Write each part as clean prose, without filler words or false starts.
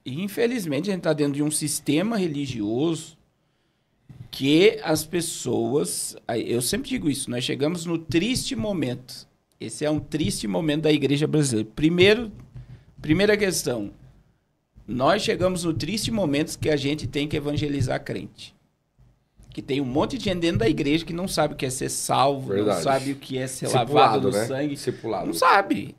E, infelizmente, a gente está dentro de um sistema religioso que as pessoas... Eu sempre digo isso, nós chegamos no triste momento. Esse é um triste momento da igreja brasileira. Primeira questão, nós chegamos no triste momento que a gente tem que evangelizar crente. Que tem um monte de gente dentro da igreja que não sabe o que é ser salvo, não sabe o que é ser lavado no sangue. Não sabe.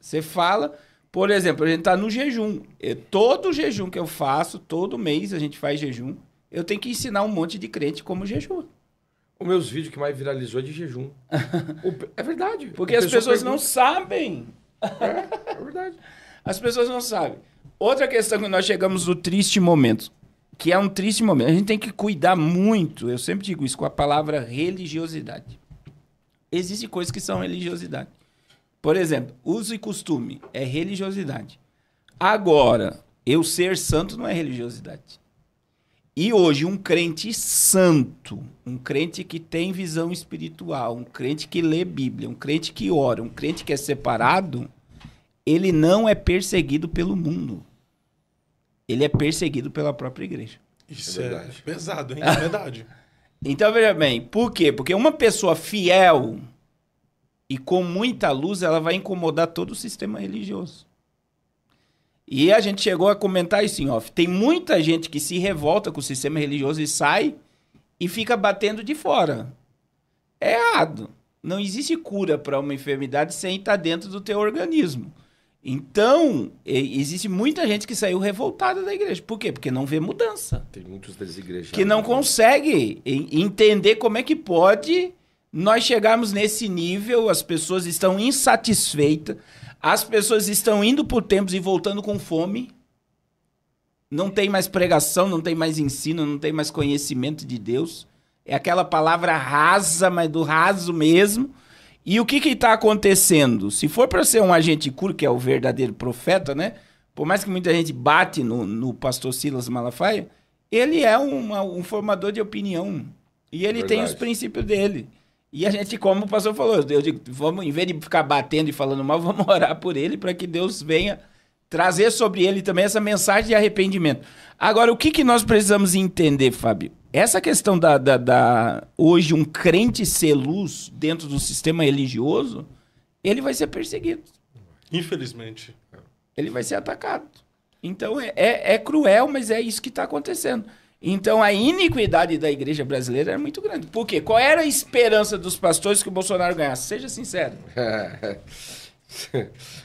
Você fala... Por exemplo, a gente está no jejum. Todo jejum que eu faço, todo mês a gente faz jejum, eu tenho que ensinar um monte de crente como jejum. Os meus vídeos que mais viralizou é de jejum. É verdade. Porque as pessoas não sabem. É verdade. As pessoas não sabem. Outra questão que nós chegamos no triste momento, que é um triste momento. A gente tem que cuidar muito, eu sempre digo isso, com a palavra religiosidade. Existem coisas que são religiosidade. Por exemplo, uso e costume é religiosidade. Agora, eu ser santo não é religiosidade. E hoje, um crente santo, um crente que tem visão espiritual, um crente que lê Bíblia, um crente que ora, um crente que é separado, ele não é perseguido pelo mundo. Ele é perseguido pela própria igreja. Isso é pesado, hein? É verdade. Então, veja bem, por quê? Porque uma pessoa fiel e com muita luz, ela vai incomodar todo o sistema religioso. E a gente chegou a comentar isso em off. Tem muita gente que se revolta com o sistema religioso e sai e fica batendo de fora. É errado. Não existe cura para uma enfermidade sem estar dentro do teu organismo. Então, existe muita gente que saiu revoltada da igreja. Por quê? Porque não vê mudança. Tem muitos desigrejados. Que não consegue entender como é que pode nós chegarmos nesse nível, as pessoas estão insatisfeitas, as pessoas estão indo por tempos e voltando com fome, não tem mais pregação, não tem mais ensino, não tem mais conhecimento de Deus, é aquela palavra rasa, mas do raso mesmo. E o que está acontecendo? Se for para ser um agente cura, que é o verdadeiro profeta, né? Por mais que muita gente bate no pastor Silas Malafaia, ele é um formador de opinião, e ele tem os princípios dele. E a gente, como o pastor falou, eu digo, vamos, em vez de ficar batendo e falando mal, vamos orar por ele para que Deus venha trazer sobre ele também essa mensagem de arrependimento. Agora, o que nós precisamos entender, Fábio? Essa questão hoje um crente ser luz dentro do sistema religioso, ele vai ser perseguido. Infelizmente. Ele vai ser atacado. Então, é cruel, mas é isso que está acontecendo. Então, a iniquidade da igreja brasileira é muito grande. Por quê? Qual era a esperança dos pastores que o Bolsonaro ganhasse? Seja sincero.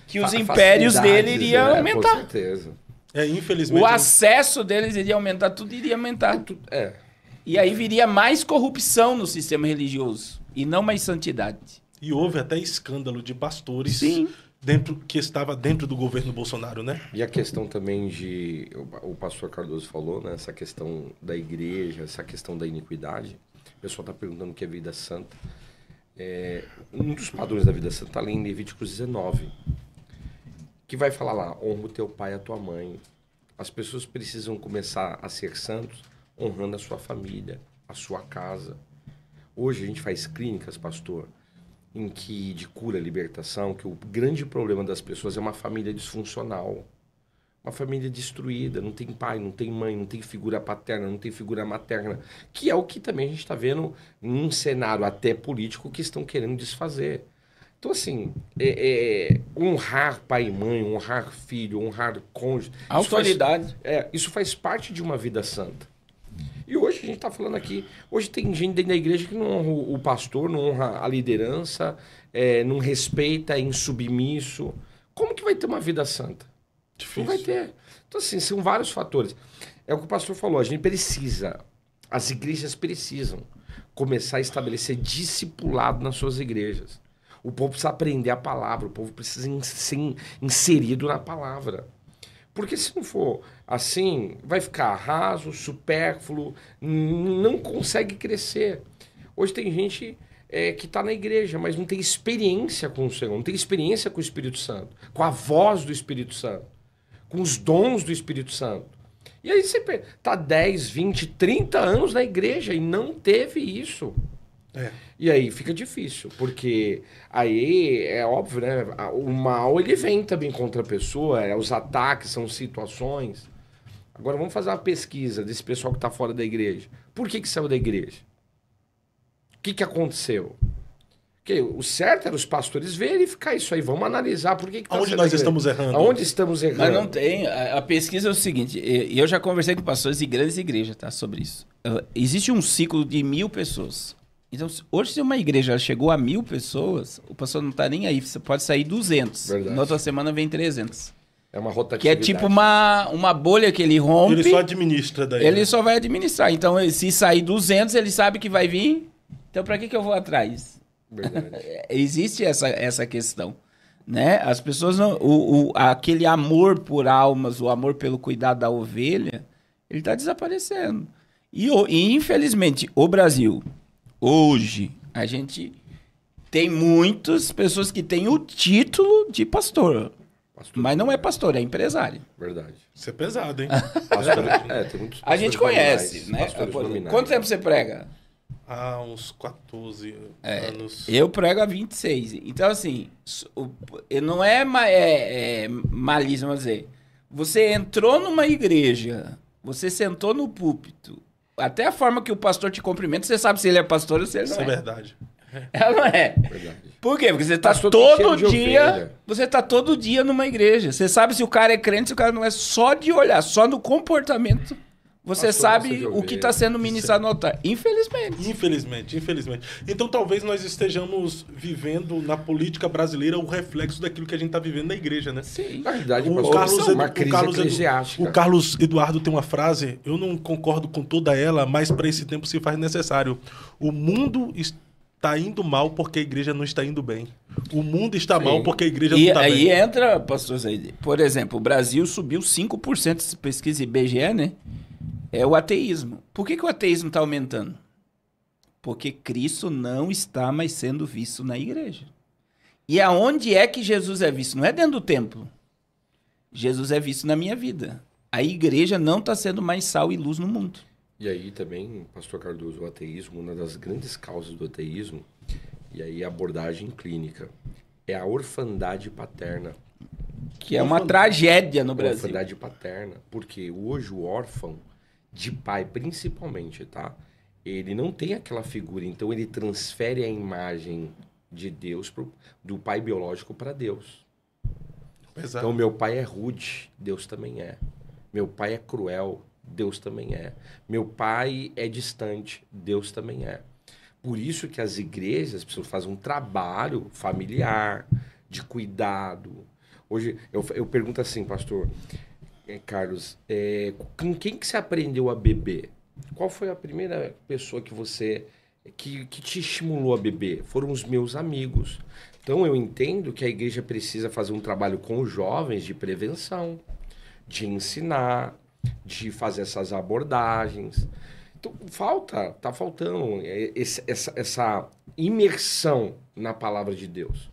Que os impérios dele iriam aumentar. Com certeza. Infelizmente. O acesso deles iria aumentar, tudo iria aumentar. E aí viria mais corrupção no sistema religioso e não mais santidade. E houve até escândalo de pastores. Sim. Que estava dentro do governo Bolsonaro, né? E a questão também o pastor Cardoso falou, né? Essa questão da igreja, essa questão da iniquidade. O pessoal está perguntando o que é vida santa. Um dos padrões da vida santa está ali em Levíticos 19, que vai falar lá, honra o teu pai e a tua mãe. As pessoas precisam começar a ser santos honrando a sua família, a sua casa. Hoje a gente faz clínicas, pastor, de cura, libertação, que o grande problema das pessoas é uma família disfuncional. Uma família destruída, não tem pai, não tem mãe, não tem figura paterna, não tem figura materna. Que é o que também a gente está vendo num cenário até político que estão querendo desfazer. Então, assim, honrar pai e mãe, honrar filho, honrar cônjuge... Autoridade. Isso faz parte de uma vida santa. E hoje a gente está falando aqui, hoje tem gente dentro da igreja que não honra o pastor, não honra a liderança, não respeita, é insubmisso. Como que vai ter uma vida santa? Difícil. Não vai ter. Então, assim, são vários fatores. É o que o pastor falou, a gente precisa, as igrejas precisam começar a estabelecer discipulado nas suas igrejas. O povo precisa aprender a palavra, o povo precisa ser inserido na palavra. Porque se não for assim, vai ficar raso, supérfluo, não consegue crescer. Hoje tem gente que está na igreja, mas não tem experiência com o Senhor, não tem experiência com o Espírito Santo, com a voz do Espírito Santo, com os dons do Espírito Santo. E aí você está 10, 20, 30 anos na igreja e não teve isso. E aí fica difícil, porque aí é óbvio, né? O mal ele vem também contra a pessoa, os ataques são situações. Agora vamos fazer uma pesquisa desse pessoal que está fora da igreja. Por que saiu da igreja? O que aconteceu? Porque o certo era os pastores verificar isso aí. Vamos analisar por que tá Aonde nós estamos errando? Aonde estamos errando? Mas não tem. A pesquisa é o seguinte, e eu já conversei com pastores de grandes igrejas, tá, sobre isso. Existe um ciclo de 1.000 pessoas. Então, hoje, se uma igreja chegou a 1.000 pessoas, o pastor não está nem aí. Você pode sair 200. Verdade. Na outra semana vem 300. É uma rotatividade. Que é tipo uma bolha que ele rompe. Ele só administra daí. Ele né? só vai administrar. Então, se sair 200, ele sabe que vai vir. Então, para que eu vou atrás? Verdade. Existe essa questão. Né? As pessoas não... aquele amor por almas, o amor pelo cuidado da ovelha, ele está desaparecendo. E, infelizmente, o Brasil, hoje, a gente tem muitas pessoas que têm o título de pastor. Mas não é pastor, é empresário. Verdade. Isso é pesado, hein? Tem muitos A gente conhece, né? Quanto tempo você prega? Há uns 14 anos. Eu prego há 26. Então, assim, não é malícia, vamos dizer. Você entrou numa igreja, você sentou no púlpito, até a forma que o pastor te cumprimenta, você sabe se ele é pastor ou se ele não é. Isso é verdade. Ela não é. Verdade. Por quê? Porque você tá Pastor tem cheiro de dia. ovelha. Você tá todo dia numa igreja. Você sabe se o cara é crente, se o cara não é, só de olhar, só no comportamento. Você Pastor sabe gosta de o que ovelha. está sendo ministrado no altar. Infelizmente. Infelizmente. Então talvez nós estejamos vivendo na política brasileira o reflexo daquilo que a gente está vivendo na igreja, né? Sim. Na verdade, O pastor, Carlos, é uma crise eclesiástica. o Carlos Eduardo tem uma frase, eu não concordo com toda ela, mas para esse tempo se faz necessário. O mundo está indo mal porque a igreja não está indo bem. O mundo está mal porque a igreja não está bem. E aí entra, pastor Zaide, por exemplo, o Brasil subiu 5% de pesquisa IBGE, né? É o ateísmo. Por que o ateísmo está aumentando? Porque Cristo não está mais sendo visto na igreja. E aonde é que Jesus é visto? Não é dentro do templo. Jesus é visto na minha vida. A igreja não está sendo mais sal e luz no mundo. E aí também, pastor Cardoso, o ateísmo, uma das grandes causas do ateísmo, e aí a abordagem clínica, é a orfandade paterna. Que é uma tragédia no Brasil. Orfandade paterna. Porque hoje o órfão, de pai principalmente, tá? Ele não tem aquela figura, então ele transfere a imagem de Deus, do pai biológico para Deus. Exato. Então, meu pai é rude, Deus também é. Meu pai é cruel, Deus também é. Meu pai é distante, Deus também é. Por isso que as igrejas precisam fazer um trabalho familiar, de cuidado. Hoje, eu pergunto assim, pastor Carlos, com quem que você aprendeu a beber? Qual foi a primeira pessoa que te estimulou a beber? Foram os meus amigos. Então, eu entendo que a igreja precisa fazer um trabalho com os jovens de prevenção, de ensinar, de fazer essas abordagens. Então, tá faltando essa imersão na palavra de Deus.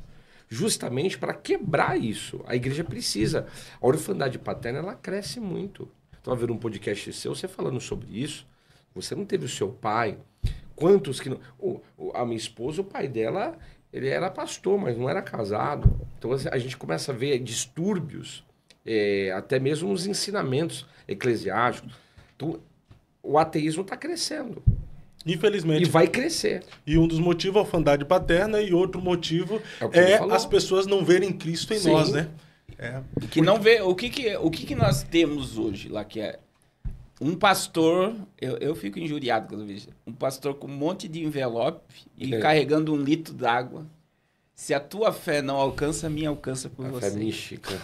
Justamente para quebrar isso. A igreja precisa. A orfandade paterna, ela cresce muito. Estava vendo um podcast seu, você falando sobre isso. Você não teve o seu pai. Quantos que não... A minha esposa, o pai dela, ele era pastor, mas não era casado. Então a gente começa a ver distúrbios, até mesmo nos ensinamentos eclesiásticos. Então, o ateísmo está crescendo. Infelizmente. E vai crescer. E um dos motivos é a orfandade paterna e outro motivo as pessoas não verem Cristo em nós, né? Que não vê... O que nós temos hoje lá, que é um pastor... Eu fico injuriado quando eu vejo. Um pastor com um monte de envelope e carregando 1 litro d'água. Se a tua fé não alcança, a minha alcança por você. Fé mística.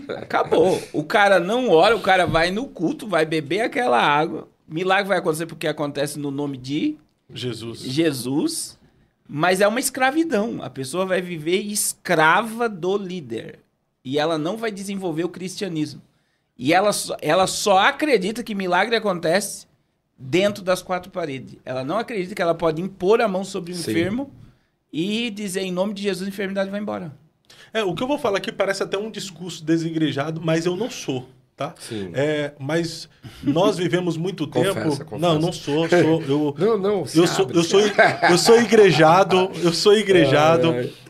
Acabou. O cara não ora, o cara vai no culto, vai beber aquela água. Milagre vai acontecer porque acontece no nome de Jesus. Mas é uma escravidão. A pessoa vai viver escrava do líder. E ela não vai desenvolver o cristianismo. E ela só acredita que milagre acontece dentro das 4 paredes. Ela não acredita que ela pode impor a mão sobre o enfermo e dizer em nome de Jesus a enfermidade vai embora. O que eu vou falar aqui parece até um discurso desigrejado, mas eu não sou. Tá? Sim. Mas nós vivemos muito tempo. Confessa. Não sou. Eu sou igrejado.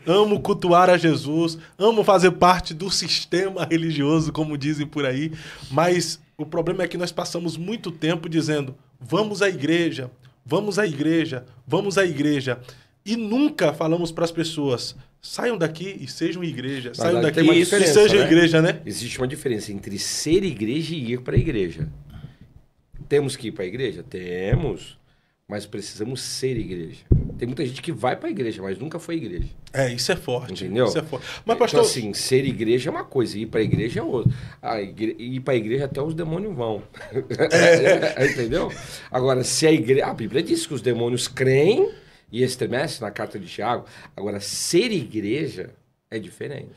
Amo cultuar a Jesus, amo fazer parte do sistema religioso, como dizem por aí. Mas O problema é que nós passamos muito tempo dizendo, vamos à igreja, vamos à igreja, vamos à igreja. E nunca falamos para as pessoas, saiam daqui e sejam igreja. Saiam daqui e sejam igreja, né? Existe uma diferença entre ser igreja e ir para a igreja. Temos que ir para a igreja? Temos. Mas precisamos ser igreja. Tem muita gente que vai para a igreja, mas nunca foi igreja. Isso é forte. Entendeu? Isso é forte. Mas, pastor... Então, assim, ser igreja é uma coisa, ir para a igreja é outra. Ir para a igreja até os demônios vão. Entendeu? Agora, se a igreja... A Bíblia diz que os demônios creem e estremecem na carta de Tiago. Agora, ser igreja é diferente.